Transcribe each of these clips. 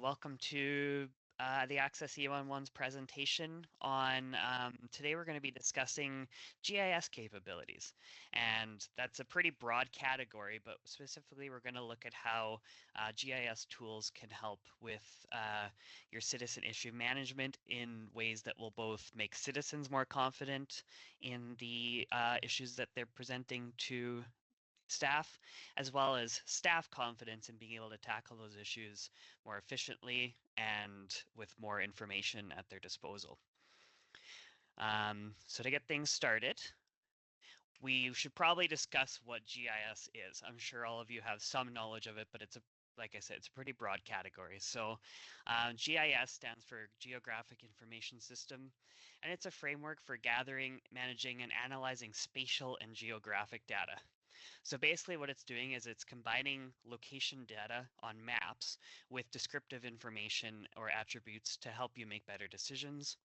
Welcome to the Access E11's presentation on, today we're going to be discussing GIS capabilities. And that's a pretty broad category, but specifically we're going to look at how GIS tools can help with your citizen issue management in ways that will both make citizens more confident in the issues that they're presenting to staff, as well as staff confidence in being able to tackle those issues more efficiently and with more information at their disposal. So to get things started, we should probably discuss what GIS is. I'm sure all of you have some knowledge of it, but like I said, it's a pretty broad category. So GIS stands for Geographic Information System, and it's a framework for gathering, managing, and analyzing spatial and geographic data. So basically what it's doing is it's combining location data on maps with descriptive information or attributes to help you make better decisions.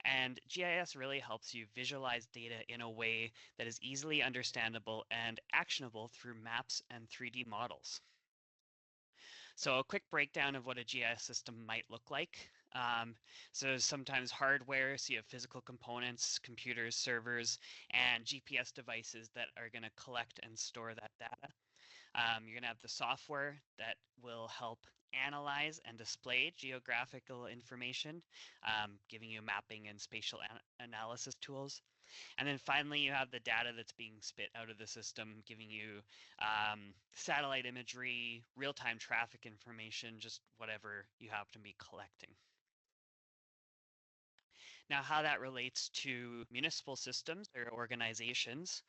And GIS really helps you visualize data in a way that is easily understandable and actionable through maps and 3D models. So a quick breakdown of what a GIS system might look like. So sometimes hardware, so you have physical components, computers, servers, and GPS devices that are going to collect and store that data. You're going to have the software that will help analyze and display geographical information, giving you mapping and spatial analysis tools. And then finally, you have the data that's being spit out of the system, giving you satellite imagery, real-time traffic information, just whatever you happen to be collecting. Now, how that relates to municipal systems or organizations,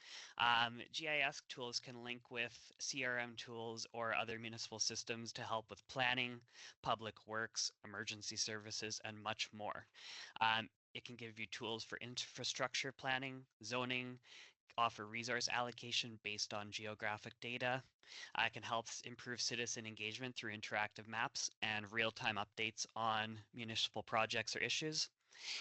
GIS tools can link with CRM tools or other municipal systems to help with planning, public works, emergency services, and much more. It can give you tools for infrastructure planning, zoning, offer resource allocation based on geographic data. It can help improve citizen engagement through interactive maps and real-time updates on municipal projects or issues.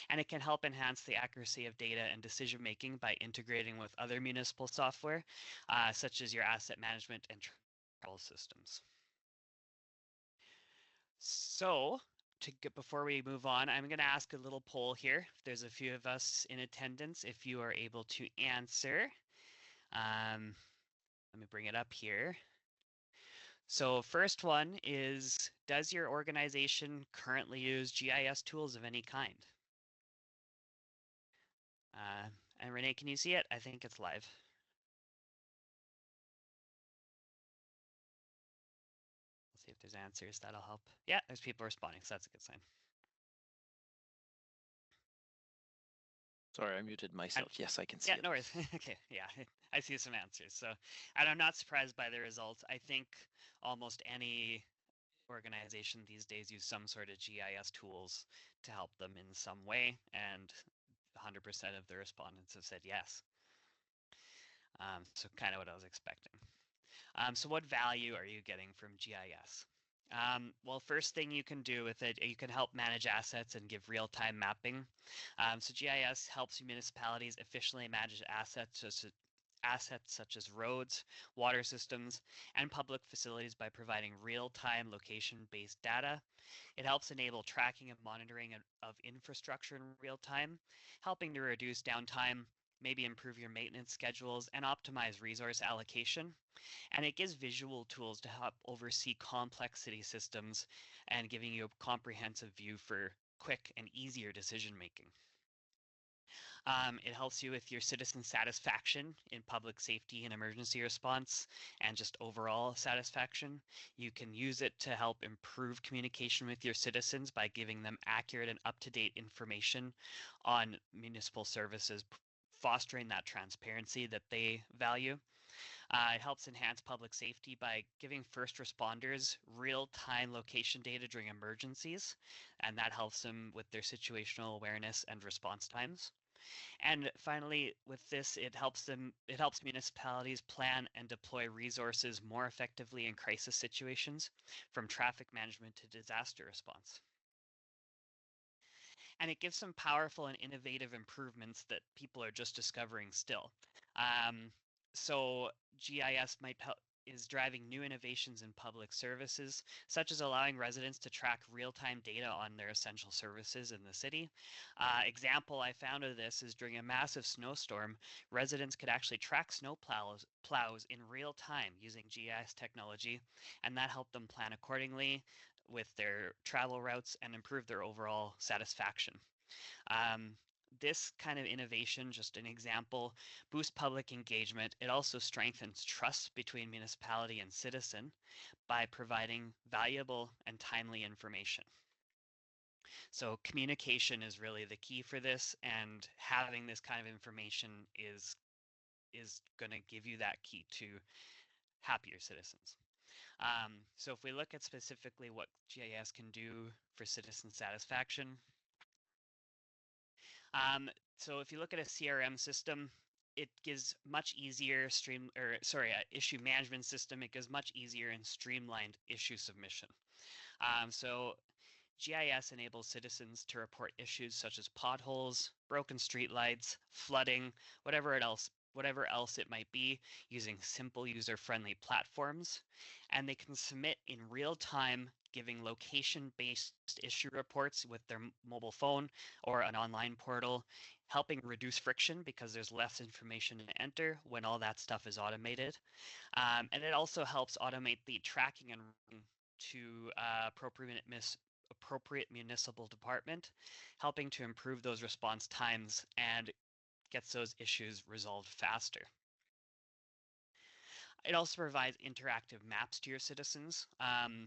And it can help enhance the accuracy of data and decision making by integrating with other municipal software, such as your asset management and travel systems. So before we move on, I'm going to ask a little poll here. There's a few of us in attendance. If you are able to answer, let me bring it up here. So first one is, does your organization currently use GIS tools of any kind? And Renee, can you see it? I think it's live. Let's see if there's answers. That'll help. Yeah, there's people responding, so that's a good sign. Sorry, I muted myself. Yes, I can see it. Yeah, no worries. Okay, yeah, I see some answers. So, and I'm not surprised by the results. I think almost any organization these days use some sort of GIS tools to help them in some way, and 100% of the respondents have said yes. So kind of what I was expecting. So what value are you getting from GIS? Well, first thing you can do with it, you can help manage assets and give real-time mapping. So GIS helps municipalities efficiently manage assets such as roads, water systems, and public facilities by providing real-time location-based data. It helps enable tracking and monitoring of infrastructure in real time, helping to reduce downtime, maybe improve your maintenance schedules, and optimize resource allocation. And it gives visual tools to help oversee complex city systems and giving you a comprehensive view for quick and easier decision making. It helps you with your citizen satisfaction in public safety and emergency response and just overall satisfaction. You can use it to help improve communication with your citizens by giving them accurate and up-to-date information on municipal services, fostering that transparency that they value. It helps enhance public safety by giving first responders real-time location data during emergencies, and that helps them with their situational awareness and response times. And finally, with this, it helps municipalities plan and deploy resources more effectively in crisis situations, from traffic management to disaster response. And it gives some powerful and innovative improvements that people are just discovering still. So GIS might is driving new innovations in public services, such as allowing residents to track real-time data on their essential services in the city. Example I found of this is during a massive snowstorm, residents could actually track snow plows in real time using GIS technology, and that helped them plan accordingly with their travel routes and improve their overall satisfaction. Um, this kind of innovation, just an example, boosts public engagement. It also strengthens trust between municipality and citizen by providing valuable and timely information. So communication is really the key for this, and having this kind of information is going to give you that key to happier citizens. So if we look at specifically what GIS can do for citizen satisfaction, so if you look at a CRM system, it gives much easier issue management system. It gives much easier and streamlined issue submission. So GIS enables citizens to report issues such as potholes, broken streetlights, flooding, whatever else it might be, using simple user-friendly platforms, and they can submit in real time, giving location-based issue reports with their mobile phone or an online portal, helping reduce friction because there's less information to enter when all that stuff is automated. And it also helps automate the tracking and to appropriate municipal department, helping to improve those response times and gets those issues resolved faster. It also provides interactive maps to your citizens.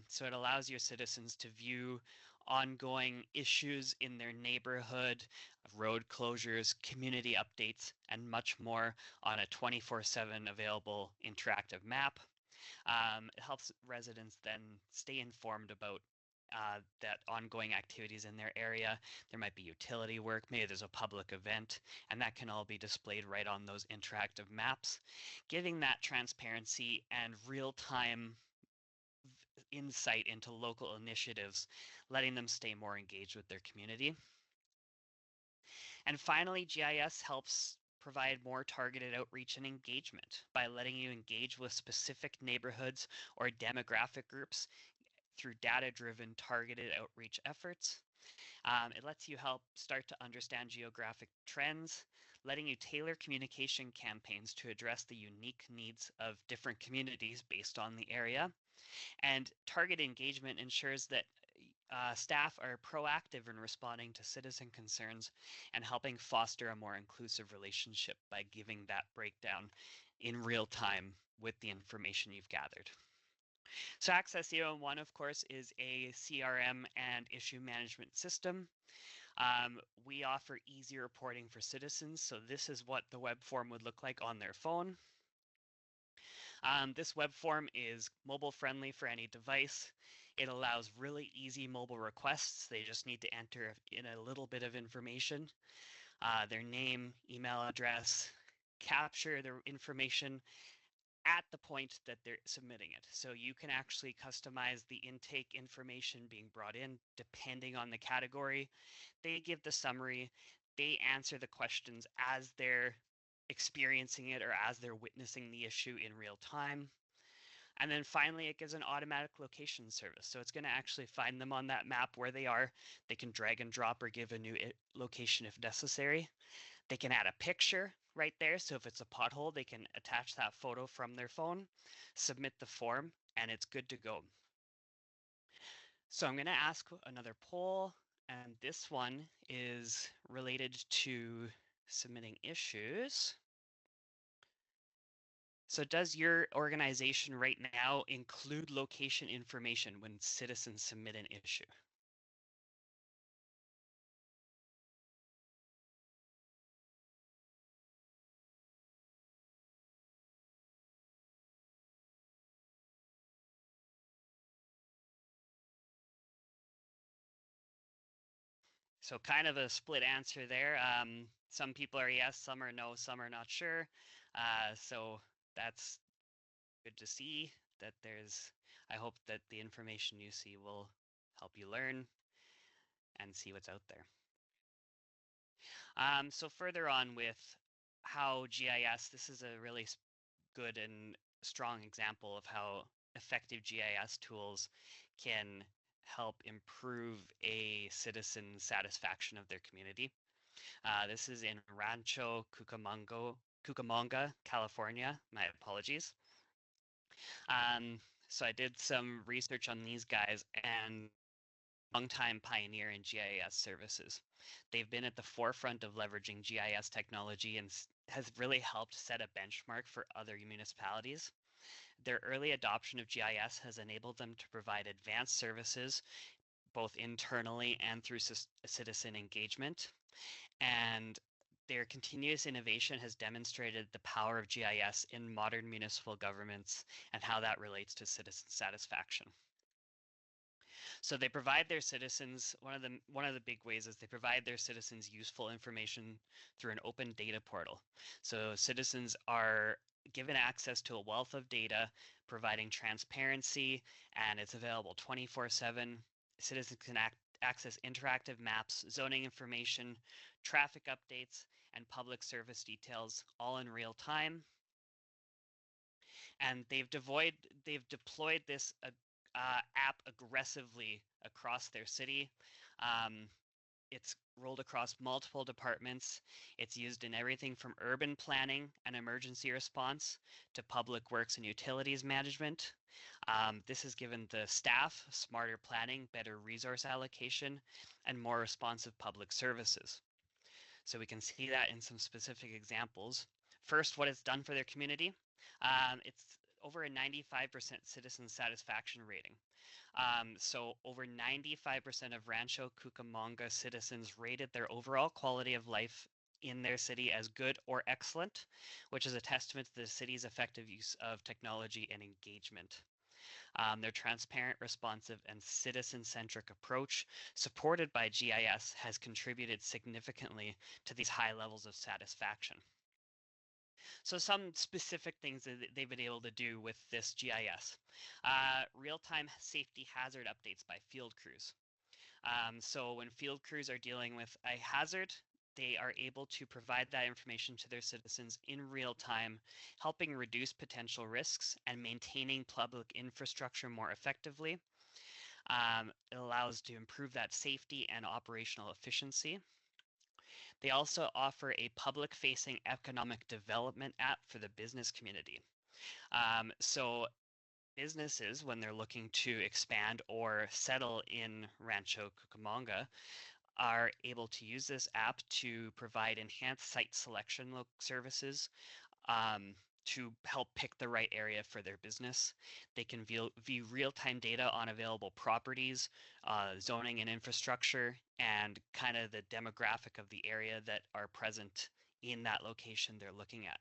So it allows your citizens to view ongoing issues in their neighborhood, road closures, community updates, and much more on a 24/7 available interactive map. It helps residents then stay informed about that ongoing activities in their area. There might be utility work, maybe there's a public event, and that can all be displayed right on those interactive maps, giving that transparency and real-time insight into local initiatives, letting them stay more engaged with their community. And finally, GIS helps provide more targeted outreach and engagement by letting you engage with specific neighborhoods or demographic groups through data-driven targeted outreach efforts. It lets you help start to understand geographic trends, letting you tailor communication campaigns to address the unique needs of different communities based on the area. And target engagement ensures that staff are proactive in responding to citizen concerns and helping foster a more inclusive relationship by giving that breakdown in real time with the information you've gathered. So Access 0 of course, is a CRM and issue management system. We offer easy reporting for citizens, so this is what the web form would look like on their phone. This web form is mobile friendly for any device. It allows really easy mobile requests. They just need to enter in a little bit of information, their name, email address, capture their information at the point that they're submitting it. So you can actually customize the intake information being brought in depending on the category. They give the summary, they answer the questions as they're experiencing it or as they're witnessing the issue in real time. And then finally, it gives an automatic location service. So it's going to actually find them on that map where they are. They can drag and drop or give a new location if necessary. They can add a picture right there. So if it's a pothole, they can attach that photo from their phone, submit the form, and it's good to go. So I'm going to ask another poll, and this one is related to submitting issues. So does your organization right now include location information when citizens submit an issue? So kind of a split answer there. Some people are yes, some are no, some are not sure. So that's good to see that I hope that the information you see will help you learn and see what's out there. So further on with how GIS, this is a really good and strong example of how effective GIS tools can help improve a citizen's satisfaction of their community. This is in Rancho Cucamonga, California. My apologies. Um, so I did some research on these guys and longtime pioneer in GIS services. They've been at the forefront of leveraging GIS technology and has really helped set a benchmark for other municipalities. Their early adoption of GIS has enabled them to provide advanced services both internally and through citizen engagement. And their continuous innovation has demonstrated the power of GIS in modern municipal governments and how that relates to citizen satisfaction. So they provide their citizens, one of the big ways is they provide their citizens useful information through an open data portal. So citizens are given access to a wealth of data, providing transparency, and it's available 24/7. Citizens can access interactive maps, zoning information, traffic updates, and public service details all in real time. And they've deployed this app aggressively across their city. Um, it's rolled across multiple departments. It's used in everything from urban planning and emergency response to public works and utilities management. This has given the staff smarter planning, better resource allocation, and more responsive public services. So we can see that in some specific examples. First, what it's done for their community. It's over a 95% citizen satisfaction rating. So over 95% of Rancho Cucamonga citizens rated their overall quality of life in their city as good or excellent, which is a testament to the city's effective use of technology and engagement. Their transparent, responsive, and citizen-centric approach, supported by GIS, has contributed significantly to these high levels of satisfaction. So some specific things that they've been able to do with this GIS. Real-time safety hazard updates by field crews. So when field crews are dealing with a hazard, they are able to provide that information to their citizens in real time, helping reduce potential risks and maintaining public infrastructure more effectively. It allows to improve that safety and operational efficiency. They also offer a public-facing economic development app for the business community. So businesses, when they're looking to expand or settle in Rancho Cucamonga, are able to use this app to provide enhanced site selection services um, to help pick the right area for their business. They can view real-time data on available properties, zoning and infrastructure, and kind of the demographic of the area that are present in that location they're looking at.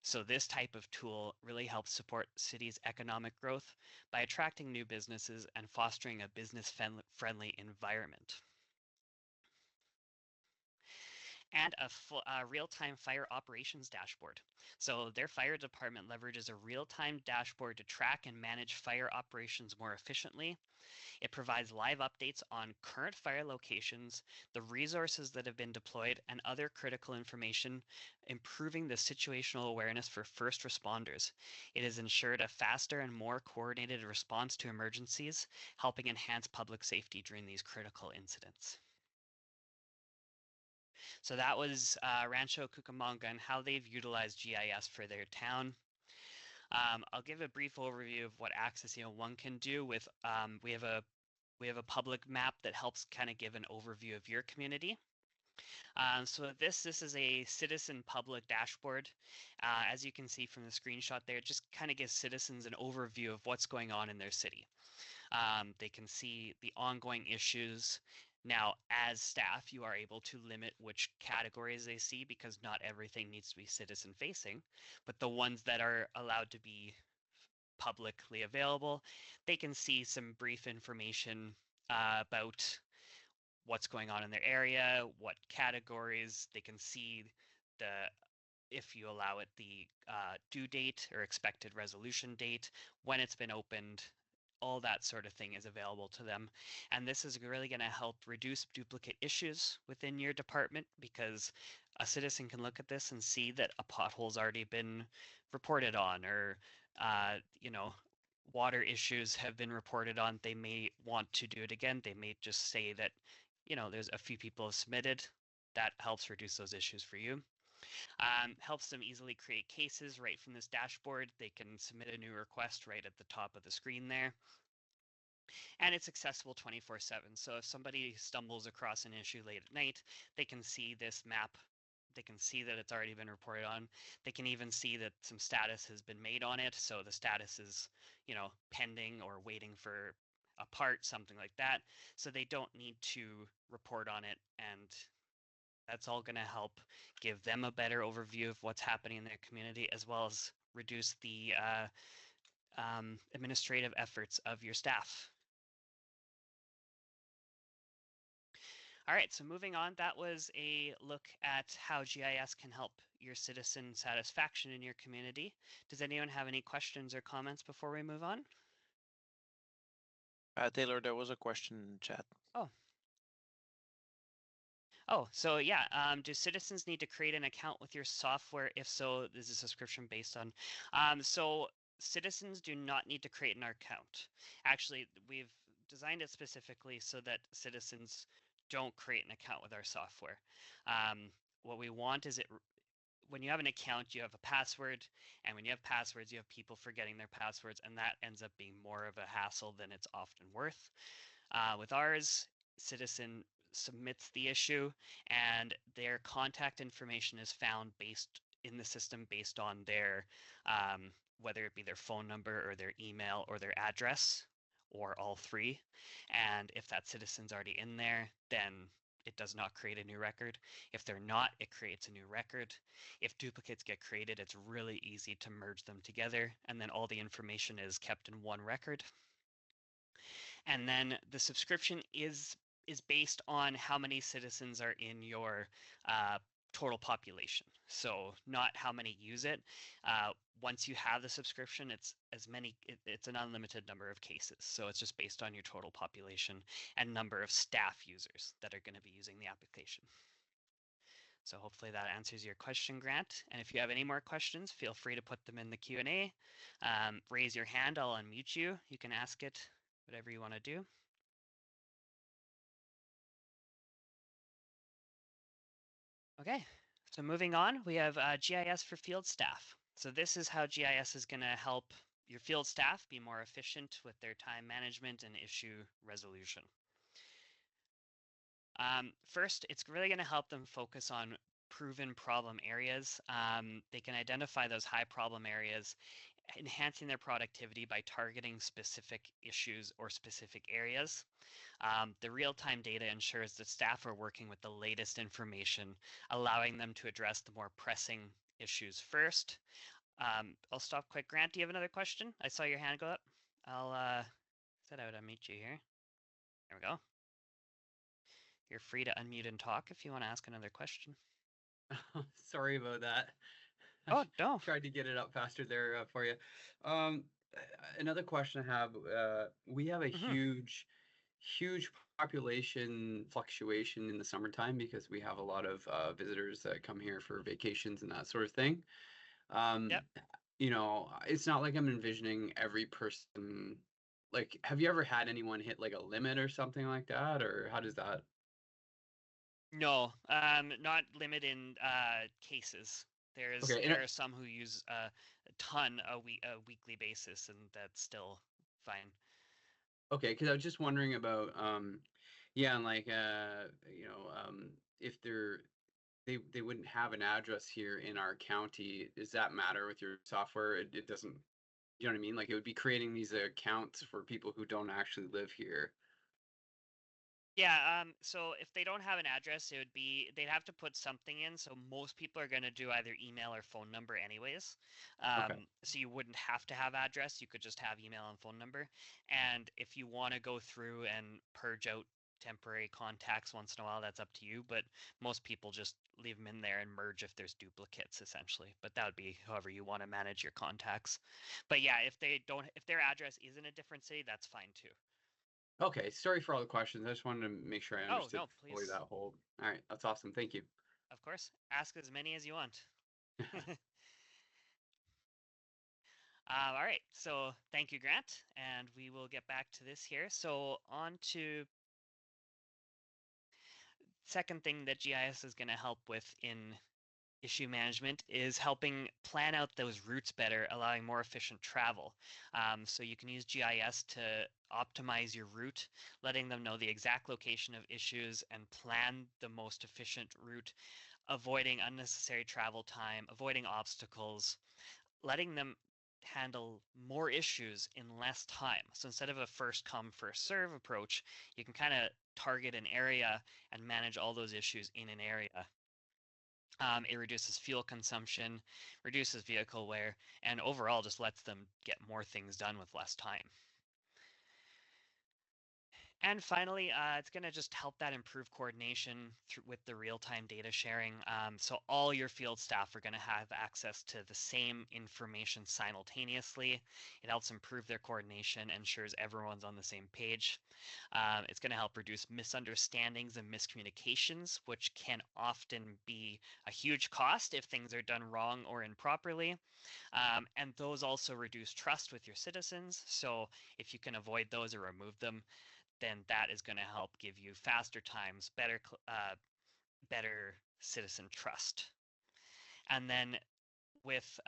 So this type of tool really helps support cities' economic growth by attracting new businesses and fostering a business-friendly environment. And a real-time fire operations dashboard. So their fire department leverages a real-time dashboard to track and manage fire operations more efficiently. It provides live updates on current fire locations, the resources that have been deployed, and other critical information, improving the situational awareness for first responders. It has ensured a faster and more coordinated response to emergencies, helping enhance public safety during these critical incidents. So that was Rancho Cucamonga and how they've utilized GIS for their town. I'll give a brief overview of what Access one can do with, we have a public map that helps kind of give an overview of your community. So this is a citizen public dashboard. As you can see from the screenshot there, it just kind of gives citizens an overview of what's going on in their city. They can see the ongoing issues. Now, as staff, you are able to limit which categories they see because not everything needs to be citizen facing, but the ones that are allowed to be publicly available, they can see some brief information about what's going on in their area, what categories. They can see the, if you allow it, the due date or expected resolution date, when it's been opened, all that sort of thing is available to them. And this is really going to help reduce duplicate issues within your department, because a citizen can look at this and see that a pothole's already been reported on, or water issues have been reported on. They may want to do it again. They may just say that, there's a few people have submitted. That helps reduce those issues for you. Helps them easily create cases right from this dashboard. They can submit a new request right at the top of the screen there. And it's accessible 24/7. So if somebody stumbles across an issue late at night, they can see this map. They can see that it's already been reported on. They can even see that some status has been made on it. So the status is, pending or waiting for a part, something like that. So they don't need to report on it, and that's all going to help give them a better overview of what's happening in their community, as well as reduce the administrative efforts of your staff. All right, so moving on, that was a look at how GIS can help your citizen satisfaction in your community. Does anyone have any questions or comments before we move on? Taylor, there was a question in the chat. Oh, so yeah, do citizens need to create an account with your software? If so, is a subscription based on? So citizens do not need to create an account. Actually, we've designed it specifically so that citizens don't create an account with our software. What we want is when you have an account, you have a password, and when you have passwords, you have people forgetting their passwords, and that ends up being more of a hassle than it's often worth. With ours, citizen submits the issue, and their contact information is found based in the system based on their whether it be their phone number or their email or their address or all three. And if that citizen's already in there, then it does not create a new record. If they're not, it creates a new record. If duplicates get created, it's really easy to merge them together, and then all the information is kept in one record. And then the subscription is based on how many citizens are in your total population. So not how many use it. Once you have the subscription, it's it's an unlimited number of cases. So it's just based on your total population and number of staff users that are going to be using the application. So hopefully that answers your question, Grant. And if you have any more questions, feel free to put them in the Q&A. Raise your hand, I'll unmute you. You can ask it, whatever you want to do. Okay, so moving on, we have GIS for field staff. So this is how GIS is going to help your field staff be more efficient with their time management and issue resolution. First, it's really going to help them focus on proven problem areas. They can identify those high problem areas, enhancing their productivity by targeting specific issues or specific areas. The real-time data ensures that staff are working with the latest information, allowing them to address the more pressing issues first. I'll stop quick. Grant, do you have another question? I saw your hand go up. I'll said I would unmute you here. There we go. You're free to unmute and talk if you want to ask another question. Sorry about that. Oh, no. Tried to get it up faster there for you. Another question I have, we have a huge population fluctuation in the summertime because we have a lot of visitors that come here for vacations and that sort of thing. Yep. It's not like I'm envisioning every person. Like, have you ever had anyone hit like a limit or something like that, or how does that? No, not limit in cases. There are some who use a ton a weekly basis, and that's still fine. Okay, because I was just wondering about yeah, and like if they wouldn't have an address here in our county, does that matter with your software? It doesn't, you know what I mean? Like it would be creating these accounts for people who don't actually live here. Yeah, so if they don't have an address, they'd have to put something in. So most people are going to do either email or phone number anyways. Okay. So you wouldn't have to have address. You could just have email and phone number. And if you want to go through and purge out temporary contacts once in a while, that's up to you. But most people just leave them in there and merge if there's duplicates, essentially. But that would be however you want to manage your contacts. But yeah, if their address is in a different city, that's fine too. Okay, sorry for all the questions. I just wanted to make sure I Oh, understood no, fully please. that whole. All right, that's awesome. Thank you. Of course, ask as many as you want. All right, so thank you, Grant, and we will get back to this here. So on to second thing that GIS is going to help with in issue management is helping plan out those routes better, allowing more efficient travel. So you can use GIS to optimize your route, letting them know the exact location of issues and plan the most efficient route, avoiding unnecessary travel time, avoiding obstacles, letting them handle more issues in less time. So instead of a first come, first serve approach, you can kind of target an area and manage all those issues in an area. It reduces fuel consumption, reduces vehicle wear, and overall just lets them get more things done with less time. And finally, it's going to just help that improve coordination with the real-time data sharing. So all your field staff are going to have access to the same information simultaneously. It helps improve their coordination, ensures everyone's on the same page. It's going to help reduce misunderstandings and miscommunications, which can often be a huge cost if things are done wrong or improperly. And those also reduce trust with your citizens. So if you can avoid those or remove them, then that is going to help give you faster times, better citizen trust. And then with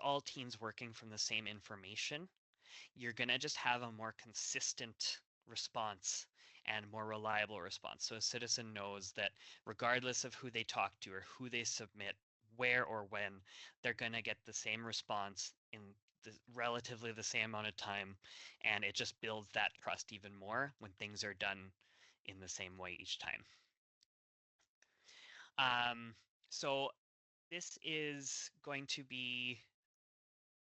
all teams working from the same information, you're going to just have a more consistent response and more reliable response. So a citizen knows that regardless of who they talk to or who they submit, where or when, they're going to get the same response in relatively the same amount of time, and it just builds that trust even more when things are done in the same way each time. So this is going to be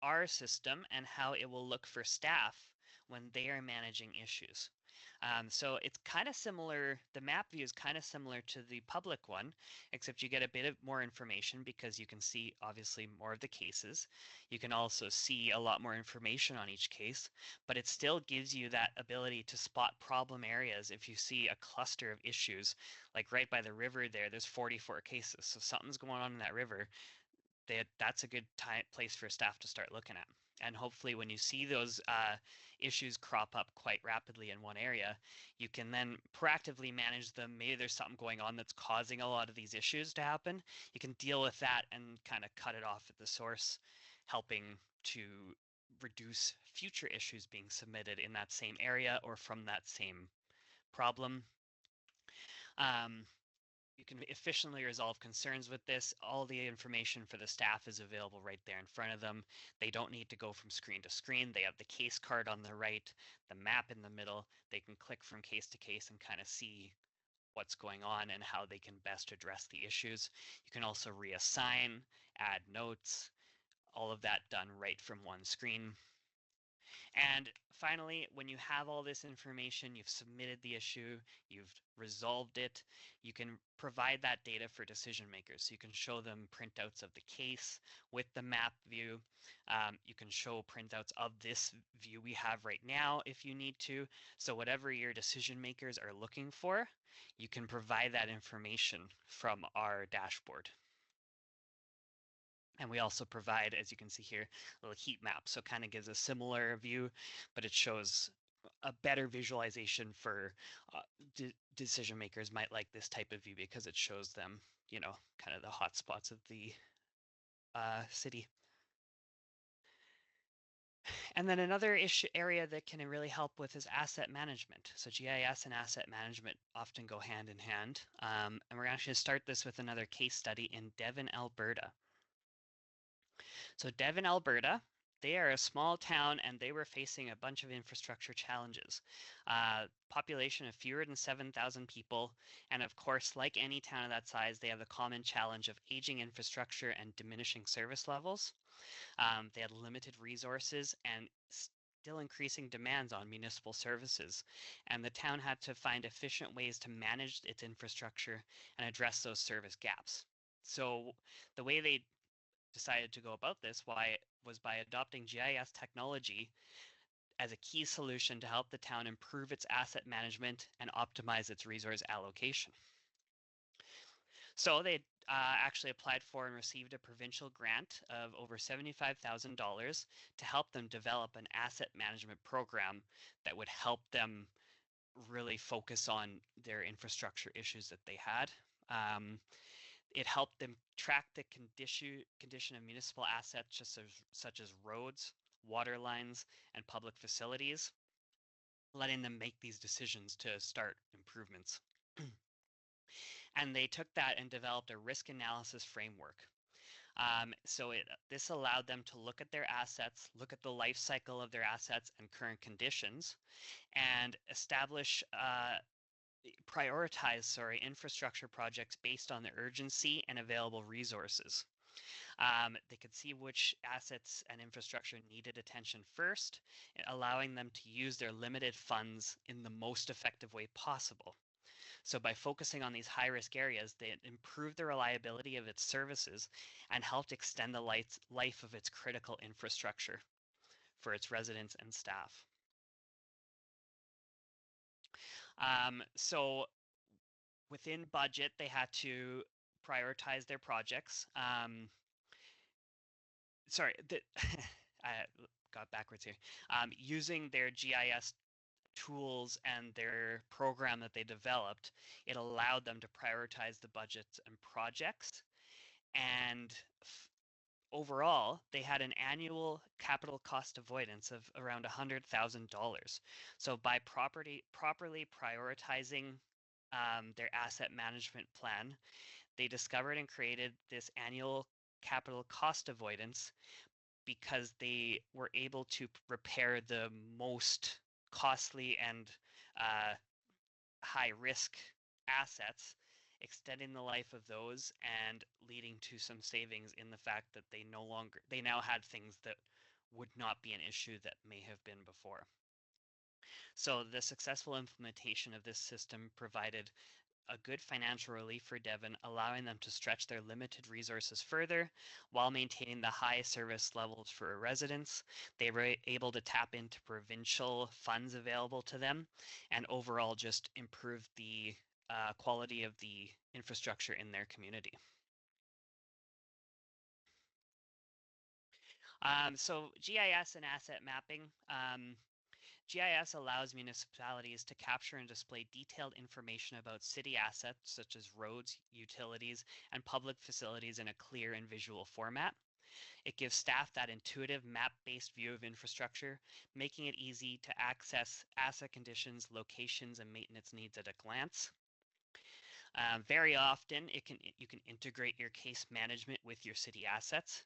our system and how it will look for staff when they are managing issues. So it's kind of similar, the map view is kind of similar to the public one, except you get a bit of more information because you can see obviously more of the cases. You can also see a lot more information on each case, but it still gives you that ability to spot problem areas. If you see a cluster of issues, like right by the river there's 44 cases. So something's going on in that river. That's a good place for staff to start looking at. And hopefully when you see those issues crop up quite rapidly in one area, you can then proactively manage them. Maybe there's something going on that's causing a lot of these issues to happen. You can deal with that and kind of cut it off at the source, helping to reduce future issues being submitted in that same area or from that same problem. You can efficiently resolve concerns with this. All the information for the staff is available right there in front of them. They don't need to go from screen to screen. They have the case card on the right, the map in the middle. They can click from case to case and kind of see what's going on and how they can best address the issues. You can also reassign, add notes, all of that done right from one screen. And finally, when you have all this information, you've submitted the issue, you've resolved it, you can provide that data for decision makers. So you can show them printouts of the case with the map view. You can show printouts of this view we have right now if you need to. So whatever your decision makers are looking for, you can provide that information from our dashboard. And we also provide, as you can see here, a little heat map. So it kind of gives a similar view, but it shows a better visualization for decision makers might like this type of view because it shows them, kind of the hot spots of the city. And then another area that can really help with is asset management. So GIS and asset management often go hand in hand. And we're actually going to start this with another case study in Devon, Alberta. So Devon, Alberta, they are a small town and they were facing a bunch of infrastructure challenges. Population of fewer than 7,000 people. And of course, like any town of that size, they have the common challenge of aging infrastructure and diminishing service levels. They had limited resources and still increasing demands on municipal services, and the town had to find efficient ways to manage its infrastructure and address those service gaps. So the way they decided to go about this was by adopting GIS technology as a key solution to help the town improve its asset management and optimize its resource allocation. So they actually applied for and received a provincial grant of over $75,000 to help them develop an asset management program that would help them really focus on their infrastructure issues that they had. It helped them track the condition of municipal assets such as roads, water lines, and public facilities, letting them make these decisions to start improvements. And they took that and developed a risk analysis framework. This allowed them to look at their assets, look at the life cycle of their assets and current conditions, and prioritize infrastructure projects based on the urgency and available resources. They could see which assets and infrastructure needed attention first, allowing them to use their limited funds in the most effective way possible. So by focusing on these high-risk areas, they improved the reliability of its services and helped extend the life of its critical infrastructure for its residents and staff. So within budget, they had to prioritize their projects. I got backwards here. Using their GIS tools and their program that they developed, it allowed them to prioritize the budgets and projects. And overall, they had an annual capital cost avoidance of around $100,000. So by properly prioritizing their asset management plan, they discovered and created this annual capital cost avoidance because they were able to repair the most costly and high risk assets, extending the life of those and leading to some savings in the fact that they now had things that would not be an issue that may have been before. So the successful implementation of this system provided a good financial relief for Devon, allowing them to stretch their limited resources further while maintaining the high service levels for residents. They were able to tap into provincial funds available to them and overall just improve the quality of the infrastructure in their community. So GIS and asset mapping. GIS allows municipalities to capture and display detailed information about city assets such as roads, utilities, and public facilities in a clear and visual format. It gives staff that intuitive map-based view of infrastructure, making it easy to access asset conditions, locations, and maintenance needs at a glance. Very often, you can integrate your case management with your city assets,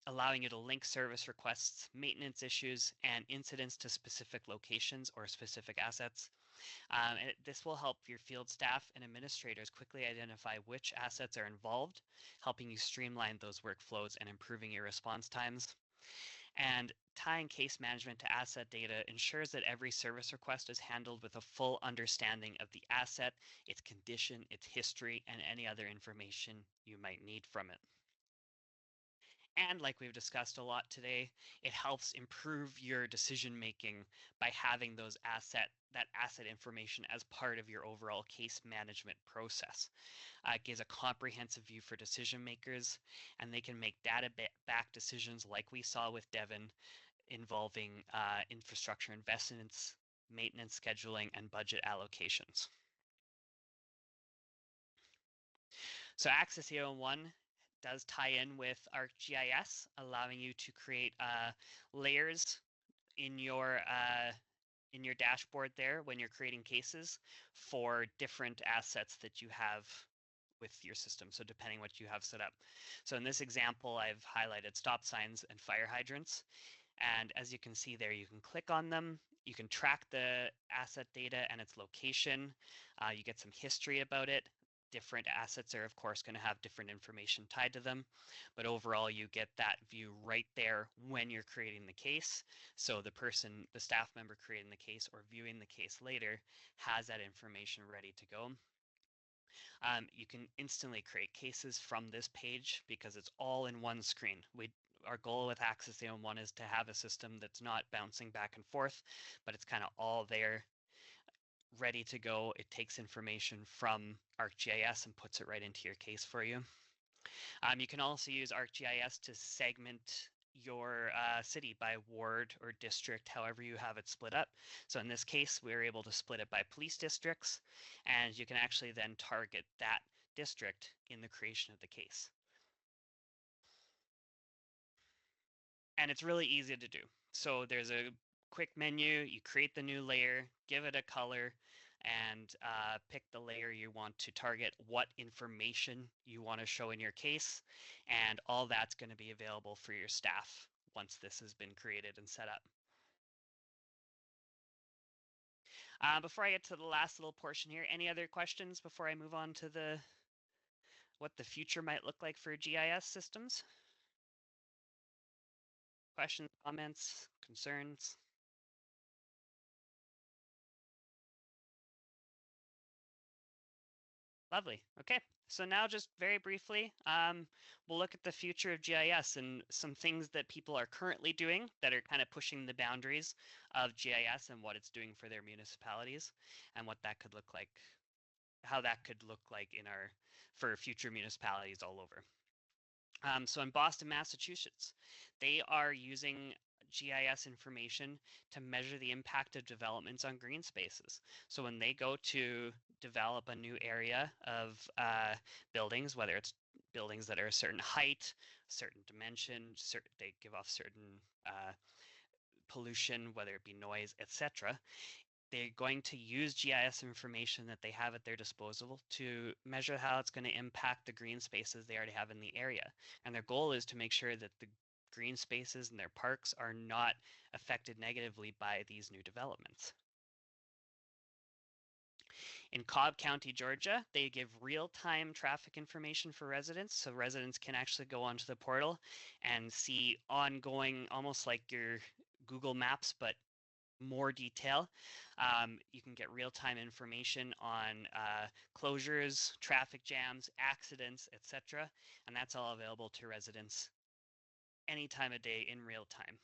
allowing you to link service requests, maintenance issues, and incidents to specific locations or specific assets. This will help your field staff and administrators quickly identify which assets are involved, helping you streamline those workflows and improving your response times. And tying case management to asset data ensures that every service request is handled with a full understanding of the asset, its condition, its history, and any other information you might need from it. And like we've discussed a lot today, it helps improve your decision making by having that asset information as part of your overall case management process. It gives a comprehensive view for decision makers, and they can make data-backed decisions like we saw with Devon, involving infrastructure investments, maintenance scheduling, and budget allocations. So Access 1 does tie in with ArcGIS, allowing you to create layers in your dashboard there when you're creating cases for different assets that you have with your system. So depending what you have set up. So in this example, I've highlighted stop signs and fire hydrants. And as you can see there, you can click on them. You can track the asset data and its location. You get some history about it. different assets are of course going to have different information tied to them, but overall you get that view right there when you're creating the case. So the staff member creating the case or viewing the case later has that information ready to go. You can instantly create cases from this page because it's all in one screen. Our goal with Access AOM1 is to have a system that's not bouncing back and forth, but it's kind of all there, ready to go. It takes information from ArcGIS and puts it right into your case for you. You can also use ArcGIS to segment your city by ward or district, however you have it split up. So in this case, we're able to split it by police districts, and you can actually then target that district in the creation of the case. And it's really easy to do. So there's a quick menu, you create the new layer, give it a color, and pick the layer you want to target, what information you want to show in your case, and all that's going to be available for your staff once this has been created and set up. Before I get to the last little portion here, any other questions before I move on to what the future might look like for GIS systems? Questions, comments, concerns? Lovely. Okay, so now just very briefly, we'll look at the future of GIS and some things that people are currently doing that are kind of pushing the boundaries of GIS and what it's doing for their municipalities and what that could look like, how that could look like for future municipalities all over. So in Boston, Massachusetts, they are using GIS information to measure the impact of developments on green spaces. So when they go to develop a new area of buildings, whether it's buildings that are a certain height, certain dimension, they give off certain pollution, whether it be noise, etc. They're going to use GIS information that they have at their disposal to measure how it's going to impact the green spaces they already have in the area. And their goal is to make sure that the green spaces and their parks are not affected negatively by these new developments. In Cobb County, Georgia, they give real-time traffic information for residents, so residents can actually go onto the portal and see ongoing, almost like your Google Maps, but more detail. You can get real-time information on closures, traffic jams, accidents, etc. And that's all available to residents any time of day in real time.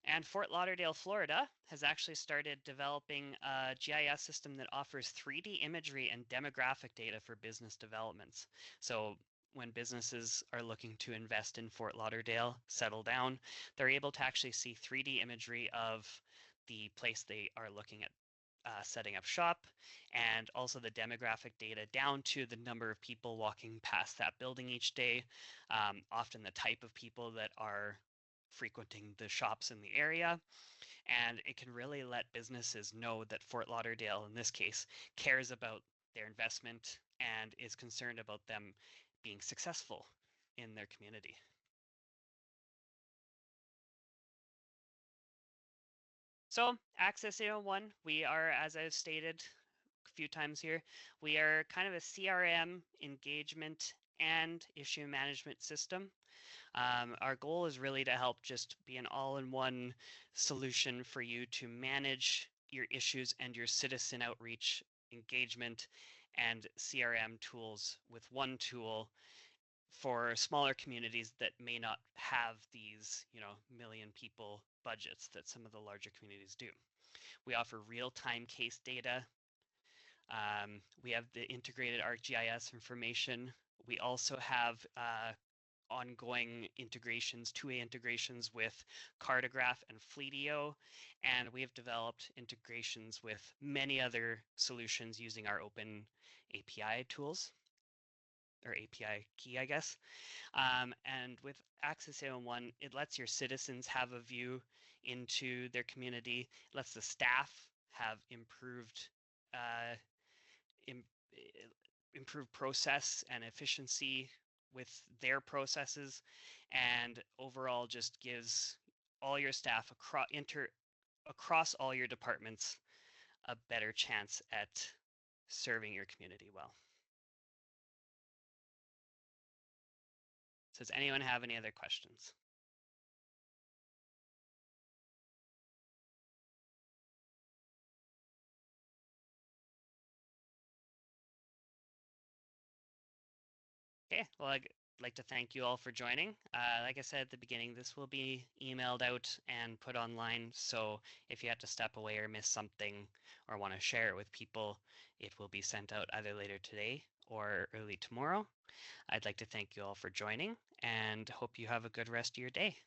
And Fort Lauderdale, Florida has actually started developing a GIS system that offers 3D imagery and demographic data for business developments. So when businesses are looking to invest in Fort Lauderdale, settle down, they're able to actually see 3D imagery of the place they are looking at setting up shop, and also the demographic data down to the number of people walking past that building each day, often the type of people that are frequenting the shops in the area. And it can really let businesses know that Fort Lauderdale, in this case, cares about their investment and is concerned about them being successful in their community. So Access 801, we are, as I've stated a few times here, we are kind of a CRM engagement and issue management system. Our goal is really to help just be an all-in-one solution for you to manage your issues and your citizen outreach engagement and CRM tools with one tool for smaller communities that may not have these, million people budgets that some of the larger communities do. We offer real-time case data. We have the integrated ArcGIS information. We also have ongoing integrations, two-way integrations with Cartograph and Fleetio, and we have developed integrations with many other solutions using our open API tools, or API key, I guess. And with Access 801, it lets your citizens have a view into their community, it lets the staff have improved improved process and efficiency with their processes, and overall just gives all your staff across all your departments a better chance at serving your community well. So does anyone have any other questions? Okay, well, I'd like to thank you all for joining. Like I said at the beginning, this will be emailed out and put online. So if you have to step away or miss something or want to share it with people, it will be sent out either later today or early tomorrow. I'd like to thank you all for joining and hope you have a good rest of your day.